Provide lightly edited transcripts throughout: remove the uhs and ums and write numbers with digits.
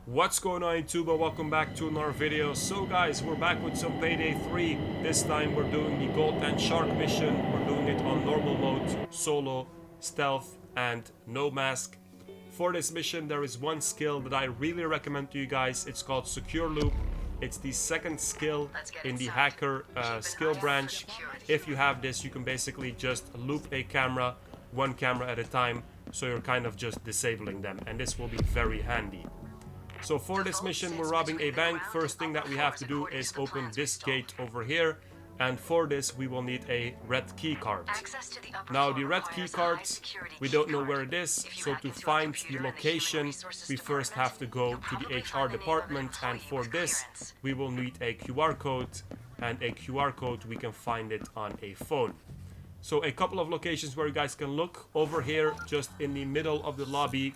What's going on YouTube, and welcome back to another video. So guys, we're back with some Payday 3. This time we're doing the Gold and Shark mission. We're doing it on normal mode, solo, stealth and no mask. For this mission there is one skill that I really recommend to you guys. It's called Secure Loop. It's the second skill in the hacker skill branch. If you have this, you can basically just loop a camera, one camera at a time, so you're kind of just disabling them, and this will be very handy. So for this mission we're robbing a bank. First thing that we have to do is open this gate over here, and for this we will need a red key card. Now the red key card, we don't know where it is, so to find the location we first have to go to the HR department, and for this we will need a QR code, and a QR code we can find it on a phone. So a couple of locations where you guys can look. Over here, just in the middle of the lobby,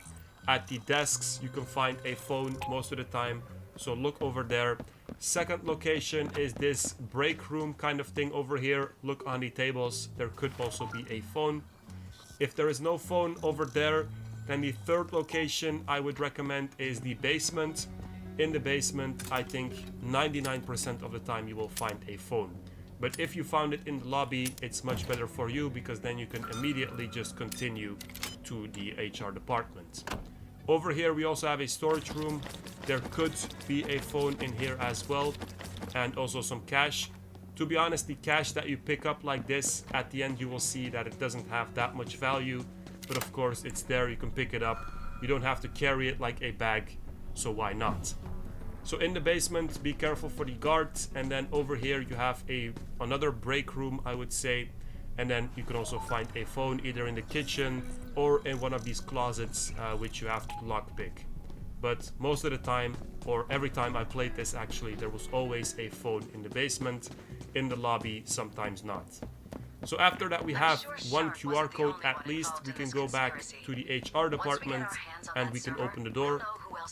at the desks, you can find a phone most of the time, so look over there. Second location is this break room kind of thing over here. Look on the tables, there could also be a phone. If there is no phone over there, then the third location I would recommend is the basement. In the basement, I think 99% of the time you will find a phone. But if you found it in the lobby, it's much better for you, because then you can immediately just continue to the HR department. Over here we also have a storage room. There could be a phone in here as well, and also some cash. To be honest, the cash that you pick up like this, at the end you will see that it doesn't have that much value, but of course it's there, you can pick it up. You don't have to carry it like a bag, so why not? So in the basement, be careful for the guards, and then over here you have another break room, I would say. And then you can also find a phone either in the kitchen or in one of these closets, which you have to lockpick. But most of the time, or every time I played this actually, there was always a phone in the basement. In the lobby, sometimes not. So after that we have one QR code at least. We can go back to the HR department and we can open the door.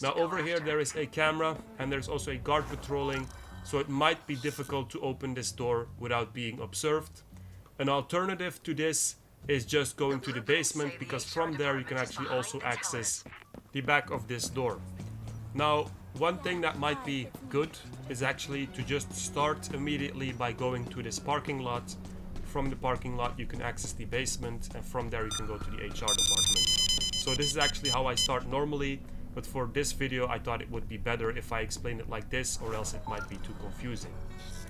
Now over here there is a camera, and there's also a guard patrolling, so it might be difficult to open this door without being observed. An alternative to this is just going to the basement, because from there you can actually also access the back of this door. Now, one thing that might be good is actually to just start immediately by going to this parking lot. From the parking lot you can access the basement, and from there you can go to the HR department. So this is actually how I start normally, but for this video I thought it would be better if I explain it like this, or else it might be too confusing.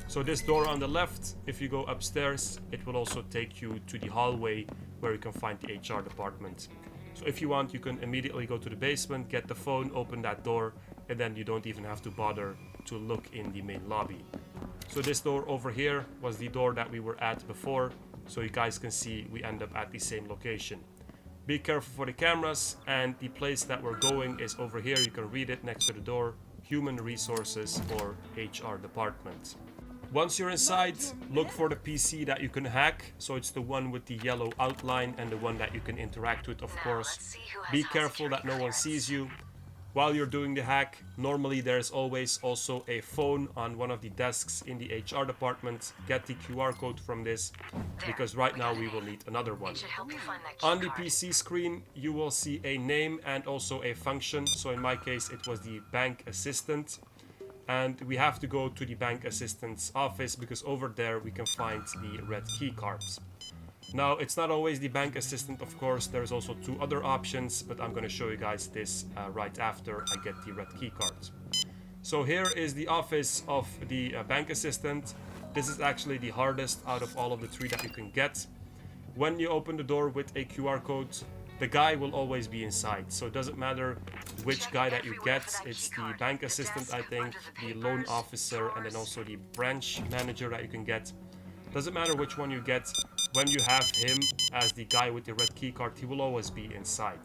So this door on the left, if you go upstairs, it will also take you to the hallway where you can find the HR department. So if you want, you can immediately go to the basement, get the phone, open that door, and then you don't even have to bother to look in the main lobby. So this door over here was the door that we were at before, so you guys can see we end up at the same location. Be careful for the cameras, and the place that we're going is over here. You can read it next to the door: Human Resources or HR Department. Once you're inside, look for the PC that you can hack. So it's the one with the yellow outline and the one that you can interact with, of course. Be careful that no one sees you. While you're doing the hack, normally there's always also a phone on one of the desks in the HR department. Get the QR code from this, because right now we will need another one. On the PC screen you will see a name and also a function. So in my case it was the bank assistant. And we have to go to the bank assistant's office, because over there we can find the red key cards. Now, it's not always the bank assistant, of course. There's also two other options, but I'm going to show you guys this right after I get the red key cards. So here is the office of the bank assistant. This is actually the hardest out of all of the three that you can get. When you open the door with a QR code, the guy will always be inside, so it doesn't matter which guy that you get. It's the bank assistant, I think, the loan officer, and then also the branch manager that you can get. Doesn't matter which one you get, when you have him as the guy with the red key card, he will always be inside.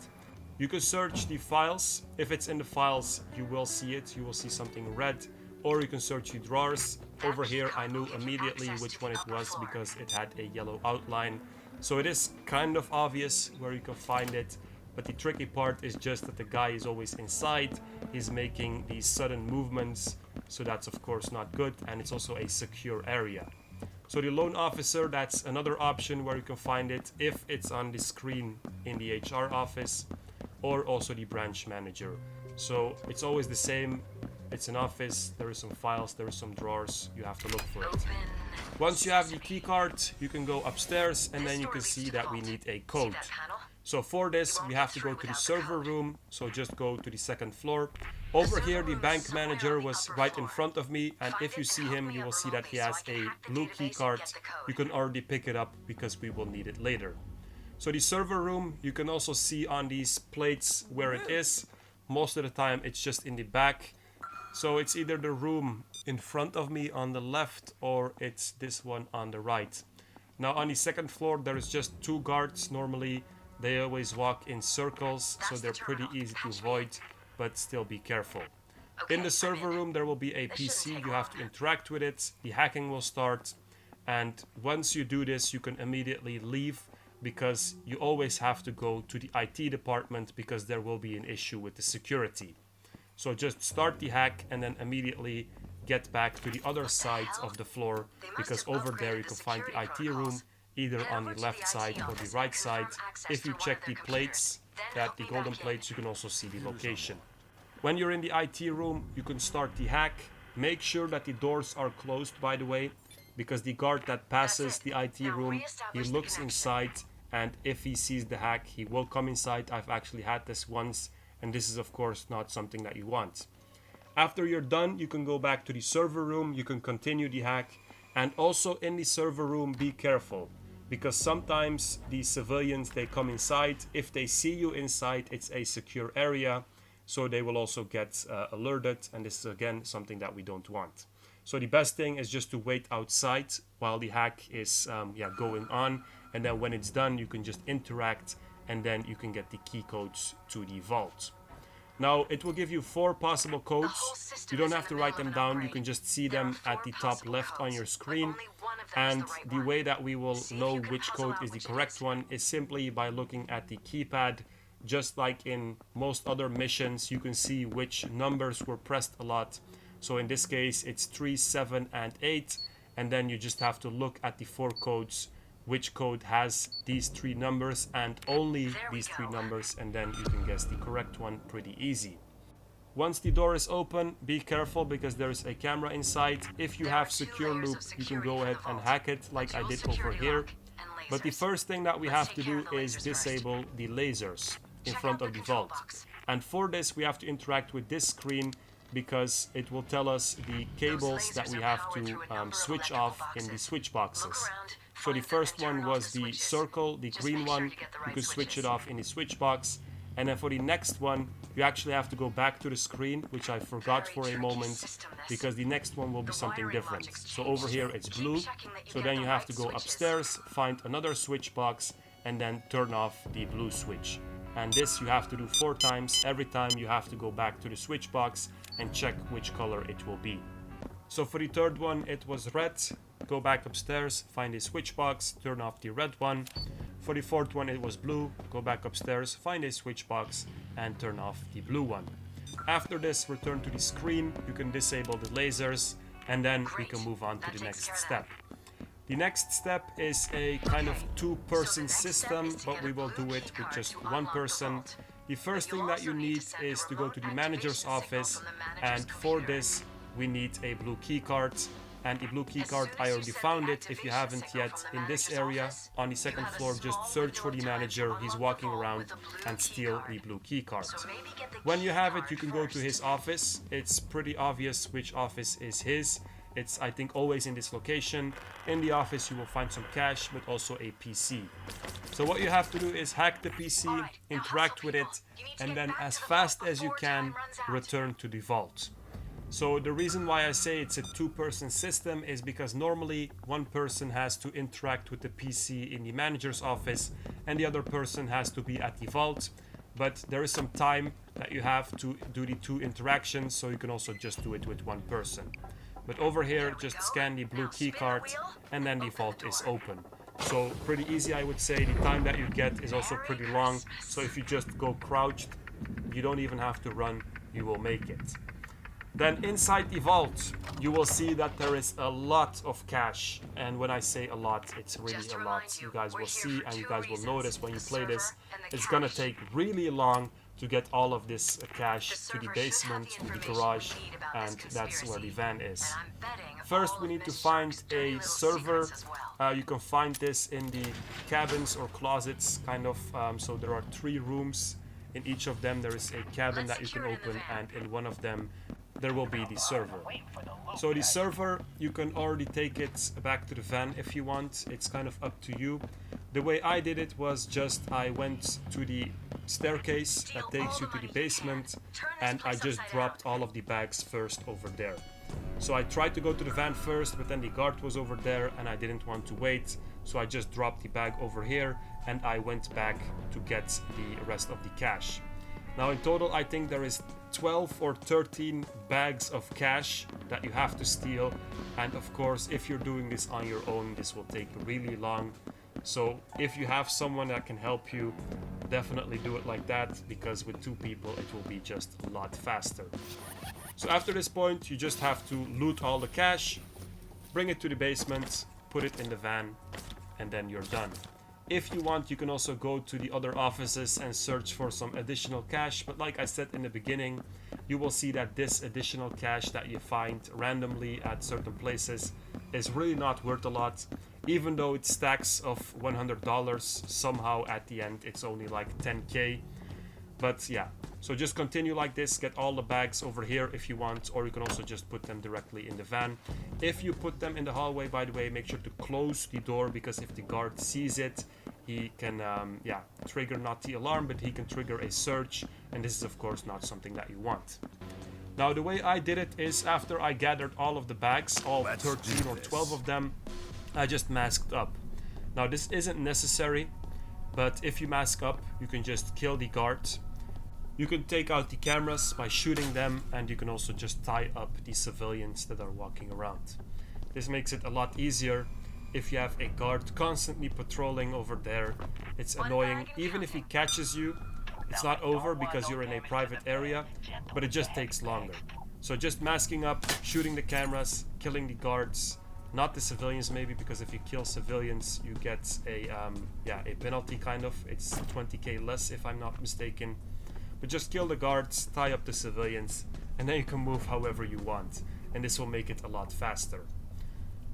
You can search the files. If it's in the files, you will see it. You will see something red. Or you can search the drawers. Over here I knew immediately which one it was, because it had a yellow outline. So it is kind of obvious where you can find it, but the tricky part is just that the guy is always inside. He's making these sudden movements, so that's of course not good, and it's also a secure area. So the loan officer, that's another option where you can find it if it's on the screen in the HR office, or also the branch manager. So it's always the same. It's an office, there is some files, there is some drawers, you have to look for it. Once you have the key card, you can go upstairs and then you can see that we need a code. So for this, we have to go to the server room, so just go to the second floor. Over here, the bank manager was right in front of me, and if you see him, you will see that he has a blue key card. You can already pick it up because we will need it later. So the server room, you can also see on these plates where it is. Most of the time, it's just in the back. So it's either the room in front of me on the left or it's this one on the right. Now on the second floor there is just 2 guards. Normally they always walk in circles, so they're pretty easy to avoid, but still be careful. In the server room there will be a PC, you have to interact with it, the hacking will start, and once you do this you can immediately leave because you always have to go to the IT department because there will be an issue with the security. So just start the hack and then immediately get back to the other side of the floor because over there you can find the IT room either on the left side or the right side. If you check the plates, the golden plates, you can also see the location. When you're in the IT room, you can start the hack. Make sure that the doors are closed, by the way, because the guard that passes the IT room, he looks inside, and if he sees the hack, he will come inside. I've actually had this once. And this is of course not something that you want. After you're done, you can go back to the server room, you can continue the hack, and also in the server room be careful because sometimes the civilians, they come inside. If they see you inside, it's a secure area, so they will also get alerted, and this is again something that we don't want. So the best thing is just to wait outside while the hack is going on, and then when it's done you can just interact and then you can get the key codes to the vault. Now it will give you 4 possible codes. You don't have to write them down, you can just see them at the top left on your screen, and the way that we will know which code is the correct one is simply by looking at the keypad. Just like in most other missions, you can see which numbers were pressed a lot. So in this case it's 3, 7 and 8, and then you just have to look at the 4 codes, which code has these 3 numbers and only these 3 numbers, and then you can guess the correct one pretty easy. Once the door is open, be careful because there is a camera inside. If you have secure loop, you can go ahead and hack it like I did over here. But the first thing that we have to do is disable the lasers in front of the vault. And for this we have to interact with this screen because it will tell us the cables that we have to switch off in the switch boxes. So the first one was the circle, the green one. You can switch it off in the switch box. And then for the next one, you actually have to go back to the screen, which I forgot for a moment, because the next one will be something different. So over here it's blue. So then you have to go upstairs, find another switch box, and then turn off the blue switch. And this you have to do 4 times. Every time you have to go back to the switch box and check which color it will be. So for the third one it was red. Go back upstairs, find a switch box, turn off the red one. For the fourth one it was blue. Go back upstairs, find a switch box and turn off the blue one. After this, return to the screen. You can disable the lasers and then we can move on to the next step. The next step is a kind of 2-person system, but we will do it with just 1 person. The first thing that you need is to go to the manager's office, and for this we need a blue key card. And the blue key card, I already found it. If you haven't yet, in this area on the second floor, just search for the manager. He's walking around, and steal the blue key card. When you have it, you can go to his office. It's pretty obvious which office is his. It's, I think, always in this location. In the office you will find some cash, but also a PC. So what you have to do is hack the PC, interact with it, and then as fast as you can return to the vault. So the reason why I say it's a 2-person system is because normally 1 person has to interact with the PC in the manager's office and the other person has to be at the vault. But there is some time that you have to do the 2 interactions, so you can also just do it with 1 person. But over here, just scan the blue key card and then the vault is open. So pretty easy, I would say. The time that you get is also pretty long. So if you just go crouched, you don't even have to run, you will make it. Then inside the vault, you will see that there is a lot of cash. And when I say a lot, it's really a lot. You guys will see and you guys will notice when you play this, it's gonna take really long to get all of this cash to the basement, to the garage, and that's where the van is. First, we need to find a server. You can find this in the cabins or closets, kind of. So there are 3 rooms. In each of them there is a cabin that you can open, and in one of them there will be the server. So the server, you can already take it back to the van if you want. It's kind of up to you. The way I did it was just I went to the staircase that takes you to the basement, and I just dropped all of the bags first over there. So I tried to go to the van first, but then the guard was over there and I didn't want to wait, so I just dropped the bag over here and I went back to get the rest of the cash. Now in total I think there is 12 or 13 bags of cash that you have to steal, and of course if you're doing this on your own this will take really long. So if you have someone that can help you, definitely do it like that, because with 2 people it will be just a lot faster. So after this point you just have to loot all the cash, bring it to the basement, put it in the van, and then you're done. If you want, you can also go to the other offices and search for some additional cash, but like I said in the beginning, you will see that this additional cash that you find randomly at certain places is really not worth a lot. Even though it stacks of $100, somehow at the end it's only like 10k. But yeah, so just continue like this, get all the bags over here if you want, or you can also just put them directly in the van. If you put them in the hallway, by the way, make sure to close the door, because if the guard sees it, he can trigger not the alarm, but he can trigger a search, and this is of course not something that you want. Now the way I did it is, after I gathered all of the bags, all 13 or 12 of them, I just masked up. Now this isn't necessary, but if you mask up, you can just kill the guard. You can take out the cameras by shooting them, and you can also just tie up the civilians that are walking around. This makes it a lot easier. If you have a guard constantly patrolling over there, it's annoying. Even if he catches you, it's not over because you're in a private area, but it just takes longer. So just masking up, shooting the cameras, killing the guards, not the civilians maybe, because if you kill civilians you get a penalty kind of. It's 20k less if I'm not mistaken. But just kill the guards, tie up the civilians, and then you can move however you want, and this will make it a lot faster.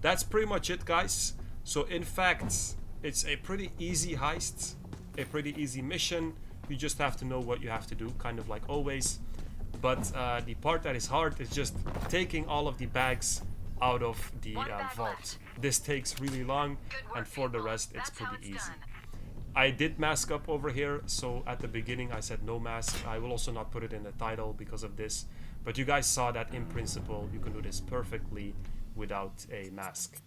That's pretty much it, guys. So in fact, it's a pretty easy heist, a pretty easy mission. You just have to know what you have to do, kind of like always. But the part that is hard is just taking all of the bags out of the vault. This takes really long, and for the rest it's pretty easy. I did mask up over here, so at the beginning I said no mask. I will also not put it in the title because of this, but you guys saw that in principle you can do this perfectly without a mask.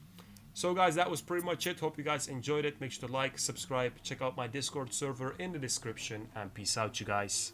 So guys, that was pretty much it. Hope you guys enjoyed it. Make sure to like, subscribe, check out my Discord server in the description, and peace out, you guys.